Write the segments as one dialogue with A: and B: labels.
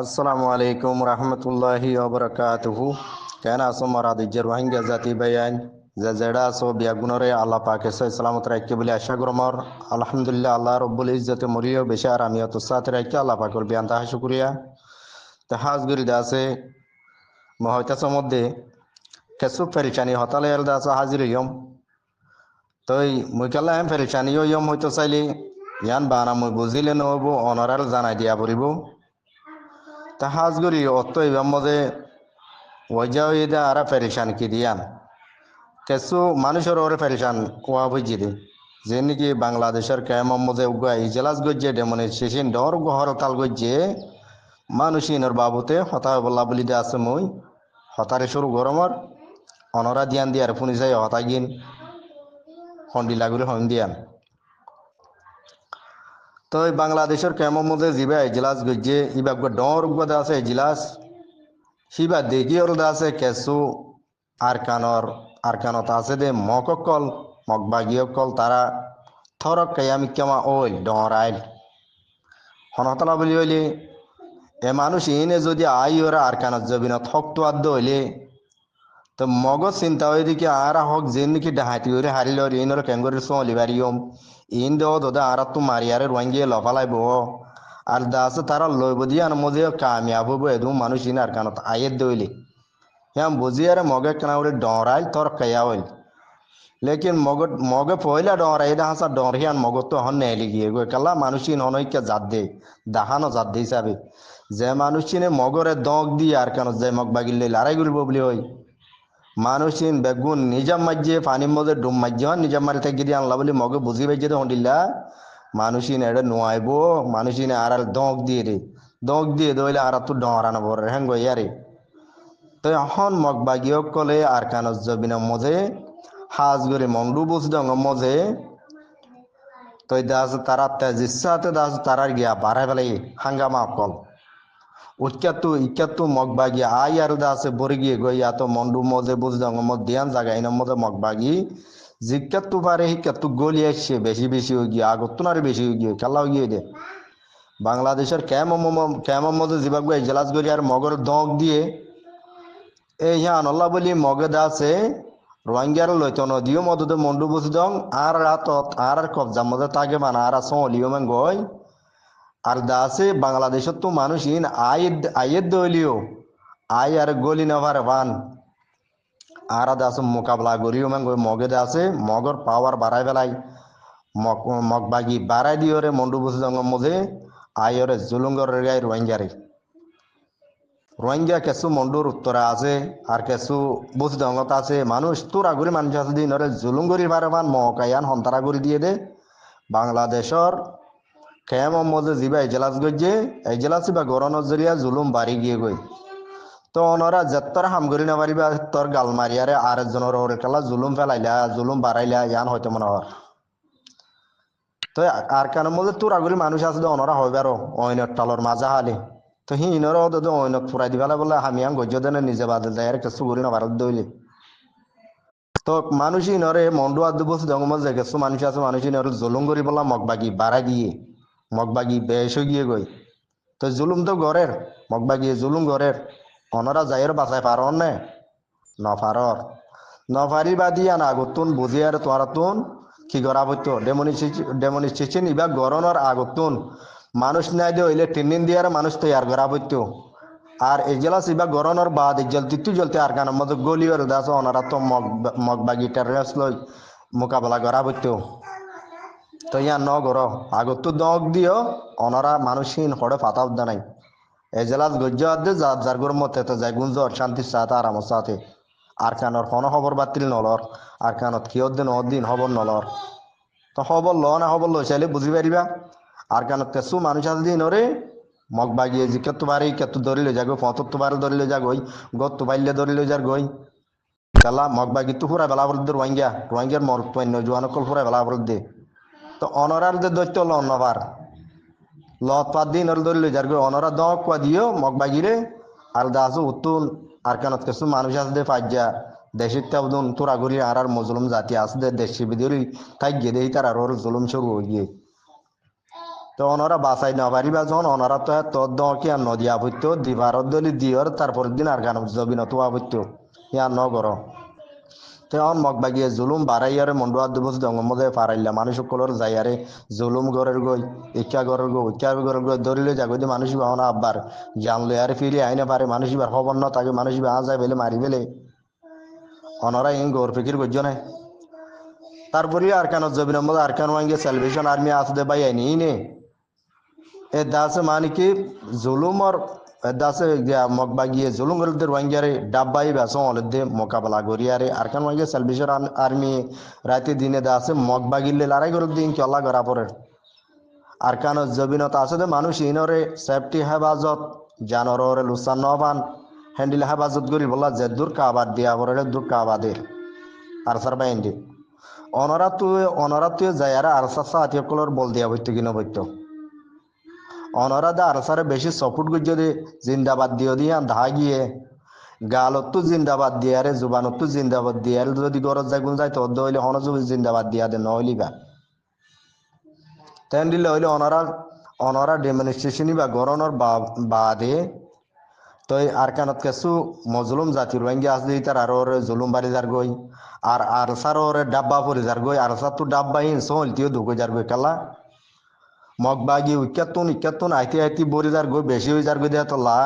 A: আসসালামু আলাইকুম রহমতুল্লাহি ওবরাকাতুহু। কেন আসো মারাদিজের রোহিঙ্গা জাতি বেয়াইন যে জেডা আসো বিয়াগুনরে আল্লাহ পাকে সালামত রাখকে বলে আশা করমর। আলহামদুলিল্লাহ আল্লাহ রব্বুল ইজ্জতে মরিও বেশি আর আমিও তো সাথে রাখকে আল্লাহ পাকর বিয়ান তাহা শুক্রিয়া তাহাজ গরি দাসে মহতাস মধ্যে কেসু ফেরিচানি হতালে এল দাস হাজির ইয়ম তই মুইকাল্লা এম ফেরিচানিও ইয়ম হইতো চাইলি ইয়ান বানা মুই বুঝিলে নহব অনরাল জানাই দিয়া পড়িব তাহাজ গরি অত ইবাম মধ্যে ওয়াজাও ইদা আরা ফেরিচান কি দিয়ান কেসু মানুষের ওরে ফেরিচান কোয়া বুঝি দে যে নাকি বাংলাদেশের কেমন মধ্যে উগাই ইজলাস গজ্জে ডেমনে শেষিন ডর গহর তাল গজ্জে মানুষিনের বাবুতে হতা বল্লা বলি দে আছে মই হতারে শুরু গরমর অনরা দিয়ান দিয়ার ফুনি যাই হতা গিন হন্ডি লাগুরে হন দিয়ান তো এই বাংলাদেশের কেমন মধ্যে জিবা ইজলাস গজ্জে ইবা ডর উগাদা আছে ইজলাস সিবা দেখি ওর আছে কেসু আর কানত আছে দে মককল মকবাগিয়কল তারা থরক কায়ামি কেমা ওইল ডরাইল হনতলা বলি হইলে এ মানুষ ইনে যদি আই ওরা আর কানত যাবি না থকতো আদ্য হইলে তো মগজ চিন্তা হয়ে দিকে আর হক যে নাকি ডাহাতি ওরে হারিল ইনর কেঙ্গরি সোলি বারিয়ম ইন দেও দোদা আর তো মারিয়ারে রোয়াঙ্গিয়ে লফালাইব আর দা আছে তারা লইব দিয়ে আর মজে কামিয়াব হবো এদু মানুষ ইন আর কানত আয়ের দইলে হ্যাঁ বুঝি আর মগে কেনা ওরে ডরাইল তোর কায়া হইল লেকিন মগে পয়লা ডরাই এটা হাসা ডর হিয়ান মগত তো হন নেলি গিয়ে গো কালা মানুষ ইন হনইকে জাত দে দাহানো জাত দে হিসাবে যে মানুষ চিনে মগরে দগ দিয়ে আর কেন যে মগ বাগিল লইল আড়াই গুলব বলি হই মানুষ চিন বেগুন নিজাম মাঝে পানির মধ্যে ডুম মাঝে হন নিজাম মারি থেকে দিয়ে আনলা বলি মগে বুঝি পাইছে তো হন্ডিল্লা মানুষিন এটা নোয়াইব মানুষিনে আর দগ দিয়ে রে দগ দিয়ে দইলে আর তো ডরানো বরে হ্যাঁ গো ইয়ারে তো এখন মগ বাগিও কলে আর কান জবিনা মজে হাজ গরে মন্ডু বুঝ দং মজে তো দাস তারা তেজিসাতে দাস তারার গিয়া বাড়াই ফেলাই হাঙ্গামা কল ইক্যাতু মগবাগি আই আর দাসে বরে গিয়ে গইয়া তো মন্ডু মজে বুঝ দং মজ দিয়ান জায়গা ইন মজে মগবাগি জিক্যাতু পারে হিক্যাতু গলি আসছে বেশি বেশি হয়ে গিয়ে আগতুনারে বেশি হয়ে গিয়ে খেলা হয়ে গিয়ে দে বাংলাদেশের কেমন মজে জিবাগ জেলাস গরি আর মগর দগ দিয়ে এই হ্যাঁ আনল্লা বলি মগে দাসে রোহিঙ্গার লইতো নদীও মদতে মন্ডু বুঝ দং আর রাতত আর কবজা মধ্যে তাকে বানা আর সলিও মান গই আর দাসে বাংলাদেশত তো মানুষ ইন আয়ের দলিও আই আর গলি নভার বান আর দাস মোকাবলা করিও মান গই মগে দাসে মগর পাওয়ার বাড়াই বেলাই মগ বাগি বাড়াই দিও রে মন্ডু বুঝ দং মধ্যে আয়রে জুলুঙ্গর গাই রোহিঙ্গা কেসু মন্ডুর উত্তরা আছে আর কেসু বুঝ দঙ্গত আছে মানুষ তোরা করে মানুষ আছে দিন জুলুঙ্গরি বারমান মহকায়ান হন্তারা করে দিয়ে দে বাংলাদেশর খেম মধ্যে যিবা এজেলাস গজ্জে এজেলাস বা গরনের জরিয়া জুলুম বাড়ি গিয়ে গই তো ওনারা যেতর হাম করি না পারিবা তোর গাল মারিয়ারে আর একজনের ওরে খেলা জুলুম ফেলাইলা জুলুম বাড়াইলা ইয়ান হয়তো মনে হয় তো আর কেন মধ্যে তোরা করে মানুষ আছে ওনারা হবে আরো অইনের টালর মাজা হালে তো হিনর অইনক ফুরাই দিবালা বলে হামিয়াং গজ্য দেনে নিজে বাদল দেয় কিছু করি না ভারত দইলে তো মানুষ ইনরে মন্ডু আদু বসে জঙ্গমল যে কিছু মানুষ আছে মানুষ ইনর জুলুম করি বলা মগবাগি বাড়াই দিয়ে মগবাগি বেশ হয়ে গিয়ে গই তো জুলুম তো গড়ের মগবাগি জুলুম গড়ের অনরা যাইয়ের বাঁচাই পারন নে নফারর নফারি বাদি আন আগতুন বুঝি আর তোরা তুন কি করা হইতো ডেমনিস্ট্রেশন ইবা গরনের আগতুন মানুষ নাই দিয়ে হইলে টিনিন দিয়ে মানুষ তৈয়ার করা হইতো আর এজেলাস ইবা গরনের বাদ ইজল তিতু জ্বলতে আর কানের মধ্যে গলিওর দাস ওনারা তো মগবাগি টেরস লই মোকাবেলা করা হইতো তো ইয়া ন গর আগত দগ দিও ওনারা মানুষহীন হড়ে ফাতা উদ্দা নাই এজেলাস গজ্য আদে যার গর মতে তো যাই গুঞ্জ শান্তির সাথে আরামের সাথে আর কানর কোনো খবর বাতিল নলর আর কানত কি দিন খবর নলর তো খবর ল না খবর লই চাইলে বুঝি পারিবা আর কানত কেসু মানুষ আছে দিন ওরে মগ বাগিয়ে যে কেতু বাড়ি কেতু ধরি লই যাগো পঁচাত্তর বারে ধরি লই যাগই গত বাইলে ধরি লই যার গই খেলা মগ বাগি তো ফুরা বেলা বল দে রোহিঙ্গার মর পণ্য জোয়ান কল ফুরা বেলা বল দে তো অনরার দে দৈত্য ল নবার লত পাত দিন ধরি লই যার গই অনরা দ কুয়া দিও মগ বাগিরে আর দাসু উত্তুন আর কানত কিছু মানুষ আছে দে ফাজ্জা দেশিক তাবদুন তোরা ঘুরি আর মজলুম জাতি আছে দে দেশি বিদুরি তাই গিয়ে দেই তার আর জুলুম শুরু হয়ে গিয়ে তো ওনারা বাসাই না পারিবা যখন ওনারা তো তোর দ কি আর নদী আবত্য দিবার দলি দিয়র তারপর দিন আর গান জবিন তো আবত্য ইয়ার ন গর তেমন মগবাগিয়ে জুলুম বাড়াইয়ারে মন্ডুয়া দুবস দঙ্গমদে পারাইলা মানুষ সকলের যাইয়ারে জুলুম গরের গই ইচ্ছা গরের গই ধরিলে যাগদি মানুষ বাহনা আব্বার জানলে আর ফিরে আইনে পারে মানুষ বার খবর ন তাকে মানুষ বা যায় বেলে মারি বেলে অনরা ইন গৌর ফিকির করছ না তারপরে আর কেন জবিন আর কেন সেলিব্রেশন আর্মি আসতে বাই আইনি নে এ দাসে মানে কি জুলুমর দাসে মগবাগিয়ে জুলুম গরদের ওয়াঙ্গিয়ারে ডাব্বাই বেসো অলদে মোকাবেলা করিয়ারে আর কান ওয়াঙ্গিয়ে সালভেশন আর্মি রাতে দিনে দাসে মগবাগিলে লড়াই গরদ দিন চলা করা পরে আর কান জবিনত আছে দে মানুষ ইনরে সেফটি হেফাজত জানরে লুসান নবান হ্যান্ডিল হেফাজত করি বলা যে দূর কাবাদ দিয়া পরে দূর কাবাদের আর সার বাইন্দি অনরা তুই যায়ারা আর সাসা আতিয়কলর বল দিয়া বইতো কিনা বইতো অনরাধা আরসারে বেশি সপোর্ট করে যদি জিন্দাবাদ দিও দিয়া ধা গিয়ে গালতো জিন্দাবাদ দিয়ারে জুবানতো জিন্দাবাদ দিয়ারে যদি গরজ যাগুন যায় তদ হইলে হনজ জিন্দাবাদ দিয়া দে নহইলি বা তেন দিলে হইলে অনরা ডেমনস্ট্রেশনই বা গরনের বাদে তই আর কানত কেসু মজলুম জাতির ওয়াঙ্গি আসলে তার আর জুলুম বাড়ি যার গই আর আরসার ওরে ডাব্বা পরি যার গই আরসার তো ডাব্বাহীন সহলতিও ঢুকে যার গই কালা মগবাগি ইক্যাতুন আইতি বরিদার গো বেশি হয়ে যার গো দিয়া তোলা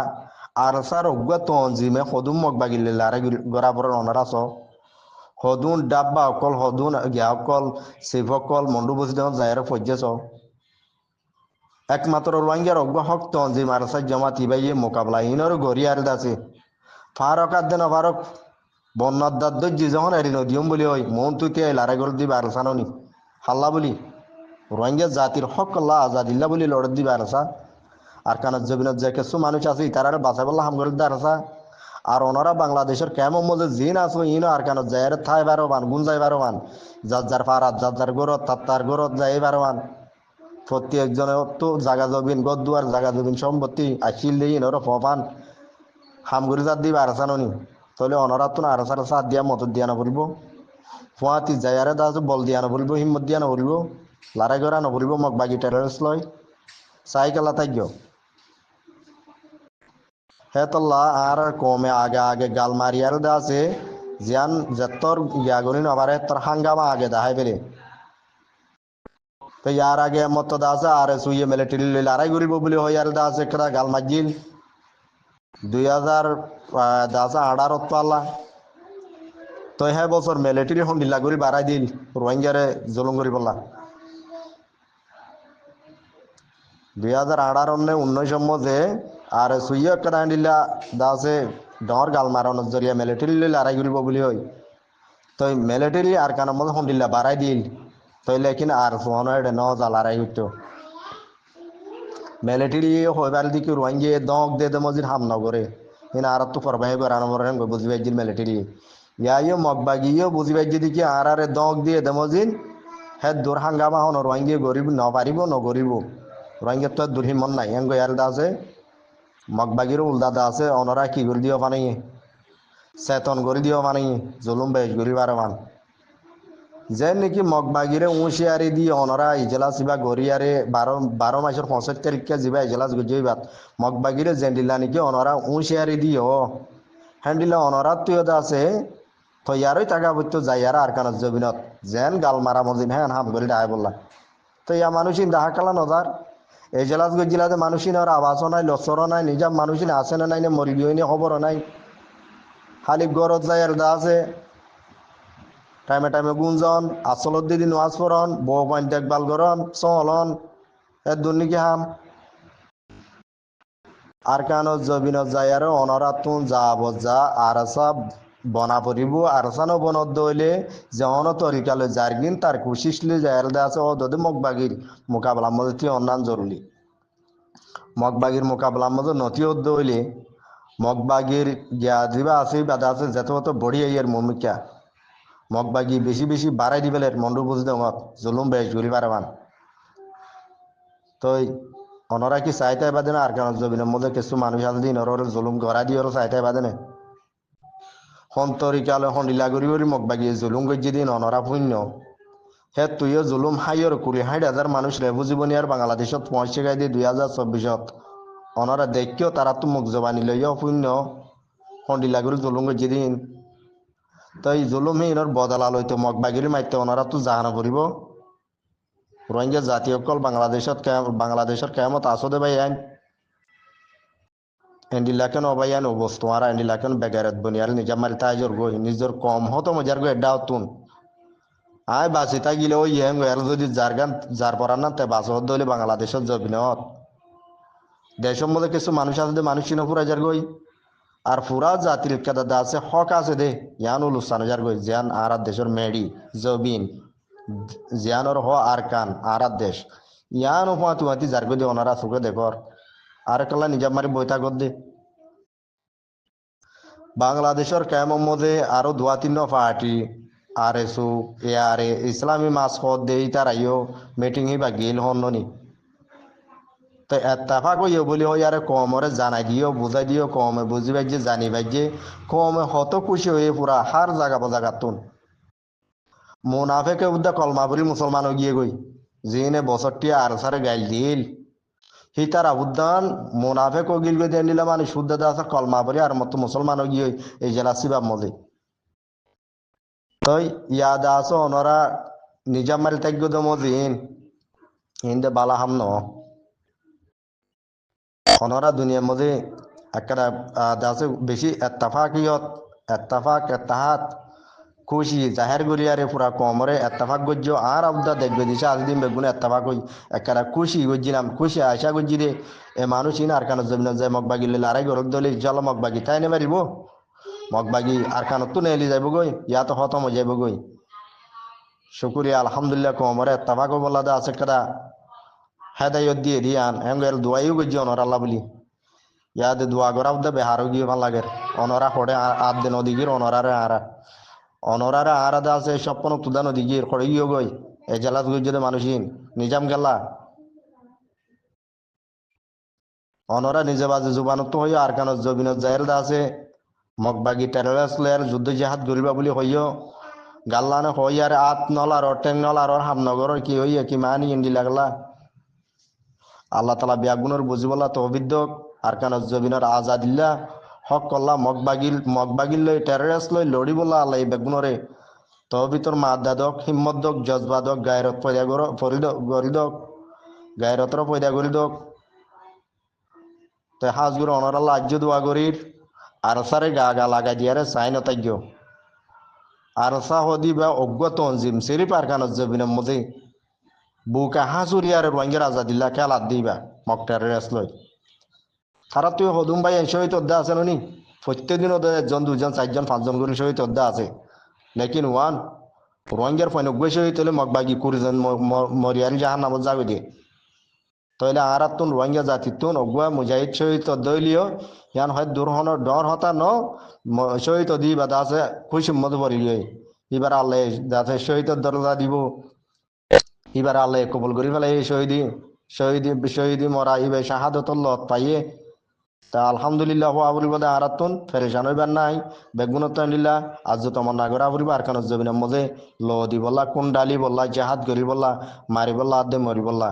A: আর সার অগুয়া তঞ্জিমে সদুম মগবাগি লারে গড়া পর অনারাস সদুন ডাব্বা অকল সদুন গিয়া অকল শিব অকল মন্ডু বসি দেওয়া যায় ফজ্জেছ একমাত্র রোয়াঙ্গিয়ার অগুয়া হক তঞ্জিম আর সার জমা তিবাইয়ে মোকাবলা ইনর গড়ি আর দাসে ফারক আর দেন ফারক বন্যার দর্জি যখন এরি নদীম বলি হয় মন তুই তে লারে গড় দিবা আর সাননি হাল্লা বলি রোহিঙ্গা জাতির হক আল্লাহ আজাদিল্লা বলে লড়ে দিবে আরসা আর কানার জবিনত যে কিছু মানুষ আছে তারা বাঁচাই বললা হাম করে আরসা আর ওনারা বাংলাদেশের কেমন মধ্যে জিন আসো ইনো আর কানার যায় থাই বারোবান গুন যাই বারোবান যার যার ফারাত যার যার গরত তার গরত যাই বারোবান প্রত্যেকজনে তো জাগা জবিন গদুয়ার জাগা জবিন সম্পত্তি আসিল দিয়ে ইনর ফপান হাম করে যার দিবে আরসা ননি তাহলে অনরা তো আরসার সাথ দিয়া মত দিয়া না বলবো ফুয়াতি যায়ারে দা বল দিয়া না বলবো হিম্মত দিয়া না বলবো লড়াই করা নকরিব মগ বাগি টেররিস্ট লয় সাইকেল থাকব হে তল্লা আর কমে আগে আগে গাল মারিয়ার দা আছে জিয়ান যেতর গিয়াগুনি নবারে তোর হাঙ্গামা আগে দাহাই পেলে তো ইয়ার আগে মত দা আছে আর সুইয়ে মিলিটারি লড়াই করিব বলে হয় আর দা আছে একটা গাল মাজিল 2018 পাল্লা তো হ্যাঁ বছর মিলিটারি হন্ডিল্লা করি বাড়াই দিল রোহিঙ্গারে জুলুম করি বললা 2018-19 মধ্যে আর সুইয় একটা দিলা দাসে ডর গাল মারানোর জরিয়া মিলিটারি লড়াই করিব বলি হয় তো মিলিটারি আর কানের মধ্যে হন্ডিল্লা বাড়াই দিল তইলে কিনা আর ফোন ন যা লড়াই হইতো মিলিটারি হইবার দিকে রোহিঙ্গে দক দে দে মজিদ হাম নগরে কিনা আর তো ফরবাই বেড়ানো মরে বুঝি পাইছিল মিলিটারি ইয়াইও মগবাগিও বুঝি পাইছি দিকে আর আরে দক দিয়ে দে মজিদ হে দূর হাঙ্গামা হন রোহিঙ্গে গরিব নপারিব নগরিব রোহিঙ্গা তো দূর হিমন নাই এঙ্গ ইয়ারদা আছে মগবাগিরও উল্দাদা আছে অনরা কি করে দিও পানি চেতন করে দিও পানি জুলুম বেশ করি মান যে নাকি মগবাগিরে উঁশিয়ারি দিয়ে অনরা ইজলাস বা গড়িয়ারে 12 মাসের 65 তারিখে যাবা ইজলাস গজিবাত মগবাগিরে জেন্ডিলা নাকি অনরা উঁশিয়ারি দিও হ্যান্ডিলা অনরা তুই আছে তো ইয়ারই টাকা বইতো যাই আর কানত জবিনত যেন গাল মারা মজিন হ্যাঁ হাম করে ডায় বললা তো ইয়া মানুষই দেখা কালা নজার এই জেলাস গজিলাতে মানুষই আর আবাসও নাই লসরও নাই নিজা মানুষই আছে না নাই মরিবিও নি খবরও নাই খালি গরত যাই আর দা আছে টাইমে টাইমে গুঞ্জন আসলত দিদি নোয়াজ পড়ন বউ পাইন দেখভাল করন চলন এর দুর্নীতি হাম আর কান জবিনত যাই আর অনরাতুন যা বজা আর সব বনা পড়িব আর সানো বনত দইলে যেমন তরিকালে জারগিন তার কুশিসলে যাইর দা আছে ও দদে মগবাগির মোকাবেলার মধ্যে অন্যান্য জরুরি মগবাগির মোকাবেলার মধ্যে নথি দইলে মগবাগির গিয়া দিবা আছে বাদা আছে যেত তো বড়ি এর ভূমিকা মগবাগি বেশি বেশি বাড়াই দিবেলের মন্ডু বুঝ দেওয়াত জুলুম বেশ ঘুরি বারবান তো অনরা কি চাইতে বাদে না আর কেন জবিনের মধ্যে কিছু মানুষ আছে দিন ওর জুলুম গড়া দিয়ে ওর চাইতে বাদে না হন্তরিকালে হন্ডিলা গরি গরি মগ বাগিয়ে জুলুম গজ্জি দিন অনরা পুণ্য হে তুইও জুলুম হাইয়র 20,000 মানুষ রেবু জীবনী আর বাংলাদেশত পৌঁছে গাই দিয়ে 2024 অনরা দেখিও তারা তো মুখ জবানি লইও পুণ্য হন্ডিলা গরি জুলুম গজ্জি দিন তো এই জুলুম হিনর বদলা লইতো মগ বাগিরি মাইতে অনরা তো জাহানা পড়িব রোহিঙ্গা জাতীয় কল বাংলাদেশের কেমত আসদে ভাই আইন এন্ডিলাকেন অবাইয়ান অবস্থ আর এন্ডিলাকেন বেগারত বনিয়াল নিজা মারি তাইজর গই নিজর কম হতো মজার গো এডাও তুন আয় বাসি তা গিলে ওই ইয়েং এর যদি জারগান জার পরান না তে বাস হদ হইলে বাংলাদেশের জবিনত দেশের মধ্যে কিছু মানুষ আছে মানুষ চিনো পুরা যার গই আর পুরা জাতির কাদা আছে হক আছে দে ইয়ান উলুস্তান যার গই জিয়ান আর দেশের মেডি জবিন জিয়ানোর হ আর কান আর দেশ ইয়ান উপাতি মাতি যার গই ওনারা সুখে দেখর আর কালা নিজা মারি বইতা গদ দে বাংলাদেশের কেমন মধ্যে আরো 2-3 পার্টি RSU ARA ইসলামী মাস হদ দেই তার আইও মিটিং হিবা গেল হননি তো এত্তাফাক হইও বলি হই আরে কমরে জানাই দিও বুঝাই দিও কমে বুঝিবাই যে জানিবাই যে কমে হত খুশি হয়ে পুরা হার জায়গা বাজাগাতুন মুনাফেকে উদ্দা কলমা বলি মুসলমান গিয়ে গই জিনে বছরটি আর সারে গাইল দিল হিতার আবুদ্দান মুনাফেক গিল গই দেন দিলা মানে শুদ্ধ দাস কলমা বলি আর মত মুসলমান গিয়ে এই জেলা সিবাব মজে তই ইয়াদ আছো অনরা নিজাম মারি তাগ্য দমজিন হিন্দে বালা হাম ন অনরা দুনিয়ার মধ্যে একটা দাসে বেশি এত্তাফাক এত্তাহাত খুশি জাহের গরিয়ারে পুরা কমরে এত্তাফাক গজ্জ আর আবদা দেখবে দিশা আজ দিন বেগুনে এত্তাফাক হই একটা খুশি গজ্জিলাম খুশি আশা গজ্জি দে এ মানুষ ইন আর কান জমিন যায় মগবাগি লড়াই গরক দলে জল মগবাগি তাই নে মারিব মগবাগি আর কানত তো নেলি যাইব গই ইয়া তো খতম হয়ে যাইব গই শুকুরিয়া আলহামদুলিল্লাহ কমরে এত্তাফাক বলা দা আছে কাদা হেদায়ত দিয়ে দিয়ান হেঙ্গের দোয়াইও গজ্জি অনর আল্লাহ বলি ইয়াদ দোয়া গরাব দে বেহারো গিয়ে ভাল লাগে অনরা হড়ে আদ দিন ওদিগির অনরারে আরাদা আছে স্বপ্ন তুদা নদী গিয়ে খড়ে গিয়ে গই এই জেলাত গিয়ে মানুষিন নিজাম গেলা অনরা নিজে বাজে জুবানত তো হইও আর কান জবিনত জাহের দা আছে মগবাগি টেরোরিস্ট লেয়ার যুদ্ধ জাহাদ গরিবা বলি হইও গাল্লানে হই আর আত নলার টেং নলার হামনগর কি হইয়া কি মানি ইন্ডি লাগলা আল্লাহ তালা বিয়াগুনের বুঝিবলা তহবিদ্য আর কান জবিনের আজাদিল্লা হক কল্লা মগবাগিল লই টেরোরিস্ট লই লড়ি বলা আল্লাহ এই বেগুনরে তহবিতর মাদাদক হিম্মদক জজবাদক গায়রত পয়দা গরিদক গায়রতর পয়দা গরিদক তো হাজগুর অনরাল্লা আজ্য দোয়া গরির আর সারে গা লাগাই দিয়ারে সাইন অতাজ্ঞ আর সা হদি বা অজ্ঞ তঞ্জিম সেরি পারকানত জবিনের মধ্যে বুকা হাজুরিয়ারে রোহিঙ্গার আজাদিল্লা খেলাত দিবা মক টেরোরিস্ট লই তারা তুই হদুম ভাই শহীদ অধ্যা আছে নি প্রত্যেকদিন ওদের 1-2 4 5 করে শহীদ অধ্যা আছে লেকিন ওয়ান রোহিঙ্গার 95 শহীদ হলে মগবাগি 20 মরিয়ারি জাহান নামত যাবে দিয়ে তাইলে আর তুন রোহিঙ্গা জাতি তুন অগুয়া মুজাহিদ শহীদ দইলিও ইয়ান হয় দুর্হনর ডর হতা ন শহীদ দি বাদা আছে খুশি মত পড়িলিও এবার আল্লাহ যাতে শহীদ দরজা দিব এবার আল্লাহ কবুল করি ফেলে এই শহীদি মরা ইবে শাহাদত লত পাইয়ে তা আলহামদুলিল্লাহ হওয়া বলিব আরাতুন ফেরেশান হইবার নাই বেগুনত নিলা আজ তোমার নাগরা বলিব আর কান জবিনের মধ্যে ল দি বললা কুন্ডালি বললা জাহাদ করি বললা মারি বললা আদে মরি বললা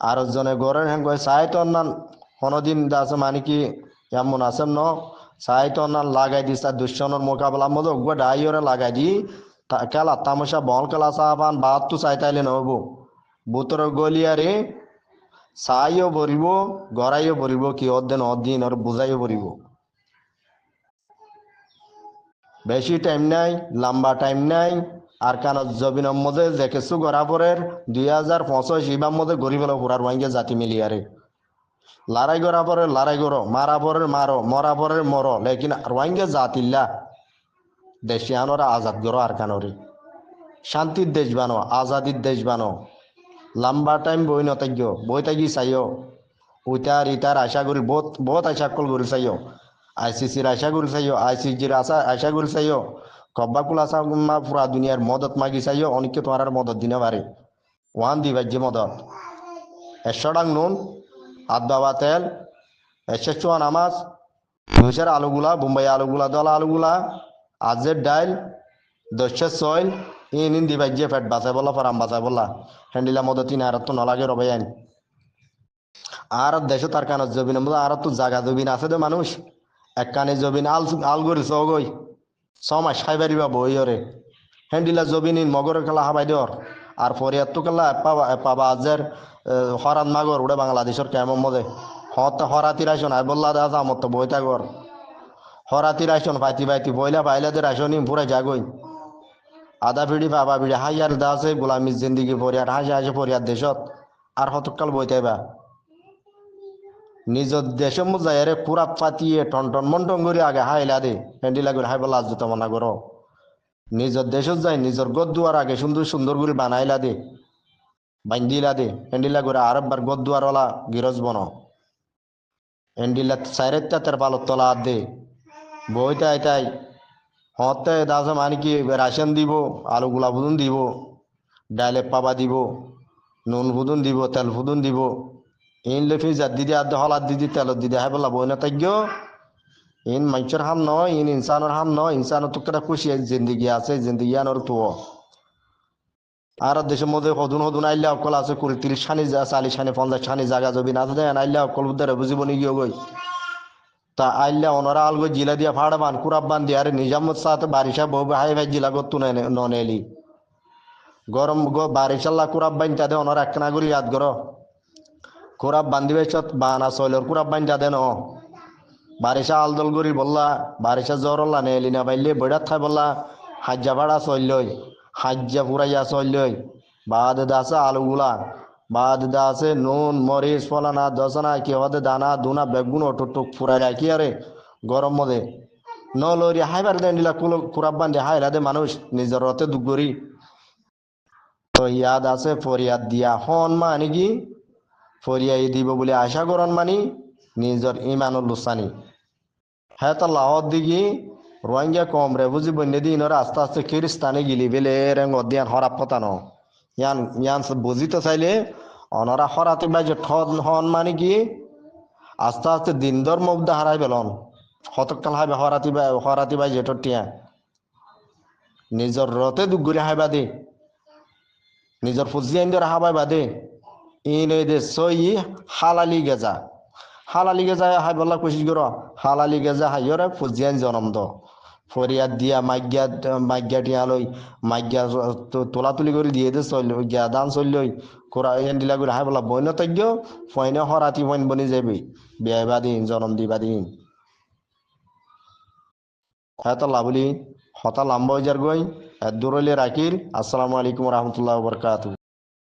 A: আর জনে গরের হ্যাঁ কয় সাহিত্য অন্যান কোনদিন আছে মানে কি এমন আছে ন সাহিত্য অন্যান লাগাই দিস তার দুঃসনের মোকাবেলার মধ্যে ওগুলো ডাইরে লাগাই দি খেলা তামসা বল খেলা চাহান বাদ তো চাইতাইলে নহব বুতর গলিয়ারে চাইও ভরিব গড়াইও ভরিব কি অদিন আর বুঝাইও ভরিব বেশি টাইম নাই লম্বা টাইম নাই আর কান জবিনের মধ্যে যে কিছু গড়া পরের 2025 ইবার মধ্যে গড়ি ফেলো পুরা রোহিঙ্গা জাতি মিলিয়ারে লড়াই গড়া পরে লড়াই করো মারা পরের মারো মরা পরের মরো লেকিন রোহিঙ্গা জাতিল্লা দেশিয়ানরা আজাদ করো আর কানরে শান্তির দেশ বানো আজাদির দেশ বানো লম্বা টাইম বই নতাজ্ঞ বই তাগি চাইও উইটার ইটার আশা করি বহুত আশা কল করি চাইও ICCর আশা করি চাইও ICGর আশা করি চাইও কব্বাকুল আসা পুরা দুনিয়ার মদত মাগি চাইও অনেকে তোমার মদত দিনে পারে ওয়ান দিবাজ্য মদত 100 ডাং নুন 8 বাবা তেল 100 চুয়া নামাজ দুশের আলুগুলা বোম্বাই আলুগুলা দলা আলুগুলা আজের ডাইল দশের সয়েল ইন দিবাই যে ফ্যাট বাঁচাই বলা ফারাম বাঁচাই বলা হ্যান্ডিলা মতো 3,000 তো নলাগে রবাই আইন আর দেশে তার কানত জবিন আর তো জাগা জবিন আছে তো মানুষ এক কানে জবিন আল গরি চগই 6 মাস খাইবারি পাবো ওইরে হ্যান্ডিলা জবিন মগর খেলা হাবাই দেওয়ার আর ফরিয়াদ তো খেলা পাবা আজের হরান মাগর ওটা বাংলাদেশের কেমন মধ্যে হরাতি রাইসন আই বললা দা আমার তো বইতা গর হরাতি রাইসন পাইতি পাইতি বইলা পাইলাদের রাইসনি পুরাই যাগই আদা পিড়ি বাবা পিড়ি হাইয়ার দা আছে গোলামির জিন্দিগি ফরিয়াদ হাসি হাসি ফরিয়াদ দেশত আর হতকাল বইতাইবা নিজের দেশের মজারে কুড়াপ পাতিয়ে টন টন মন্টন করে আগে হাইলা দে হ্যান্ডিলা করে হাইবা লাজ জুতা মনা করো নিজের দেশত যাই নিজের গদ্দুয়ার আগে সুন্দর সুন্দর করে বানাইলা দে বান্দিলা দে হ্যান্ডিলা করে আরেকবার গদ্দুয়ারওয়ালা গিরজ বন হ্যান্ডিলা সাইরের তার পালত তলা দে বইতে আইতাই হতে দাসে মানে কি রাশন দিব আলু গুলা ফুদুন দিব ডাইলে পাবা দিব নুন ফুদুন দিব তেল ফুদুন দিব ইন লেফি জাত দিদি আদ হলাদ দিদি তেলত দিদি হাই বলা বই না তাইগ ইন মানুষের হাম নয় ইন ইনসানের হাম নয় ইনসানের তো একটা খুশি জিন্দিগি আছে জিন্দিগি আনোর তো আর দেশের মধ্যে হদুন হদুন আইলে অকল আছে 30 সানি 40 সানি 50 সানি জায়গা জবি না দেন আইলে অকল ধরে বুঝিব নি গিয়ে গই তা আইলে ওনারা আলগো জিলা দিয়া ফাড় বান কুরাব বান দিয়ে আর নিজামত সাথে বারিশা বউ হাই ভাই জিলা গত্তু ননেলি গরম বারিশাল্লা কুরাব বান তাদের ওনারা একনা করি ইয়াদ করো কুরাব বান্দিবে চত বানা চইলর কুরাব বান তাদের ন বারিশা আলদল করি বললা বারিশা জ্বরল্লা নেলি না বাইলে বইডাত খাই বললা হাজ্জা ভাড়া চললই হাজ্জা ফুরাইয়া চললই বাদ দাসে আলুগুলা বাদ দাসে নুন মরিচ ফলানা দশনা কি হতে দানা দুনা বেগুন অটুক ফুরাই রাখি আরে গরম মধ্যে নলরি হাইবার দেন দিলা কুরাব বান্ধে হাইলা দে মানুষ নিজের রতে দুগরি তো ইয়াদ আছে ফরিয়াদ দিয়া হন মানে কি ফরিয়াই দিব বলে আশা করন মানি নিজের ইমানুল লুসানি হ্যাঁ তা লাহর দিকে রোহিঙ্গা কম রে বুঝি বন্যে দিন ওরা আস্তে আস্তে খ্রিস্তানে গিলি বেলে রেং অধ্যায়ন হরাপ পতানো ইয়ান ইয়ান বুঝিতে চাইলে অনরা হরাতে বাজে হন মানে কি আস্তে আস্তে দিন ধর্ম হারাই পেলন হতকাল হাইবে হরাতি বাই যেটা টিয়া নিজের রতে দুগুরি হাইবা দে নিজের ফুজিয়ান ধরে হাবাই বাদে ইন দে সই হালালি গেজা হালালি গেজা হাই বল্লা কোশিশ করো হালালি গেজা হাইরে ফুজিয়ান জনম দ ফরিয়াদ দিয়া মাইগিয়া টিয়া লই মাইগিয়া তোলা তুলি করে দিয়ে দে চল গিয়া দান চললই কোরা এন্ডিলা করে হাই বলা বইন তজ্ঞ ফইনে হরাতি ফইন বনি যাবি বিয়া দিন জনম দিবা দিন হ্যাঁ তো লাভলি হতা লাম্বা হয়ে যার গই দূরলে রাখিল আসসালামু আলাইকুম রহমতুল্লাহ বরকাত।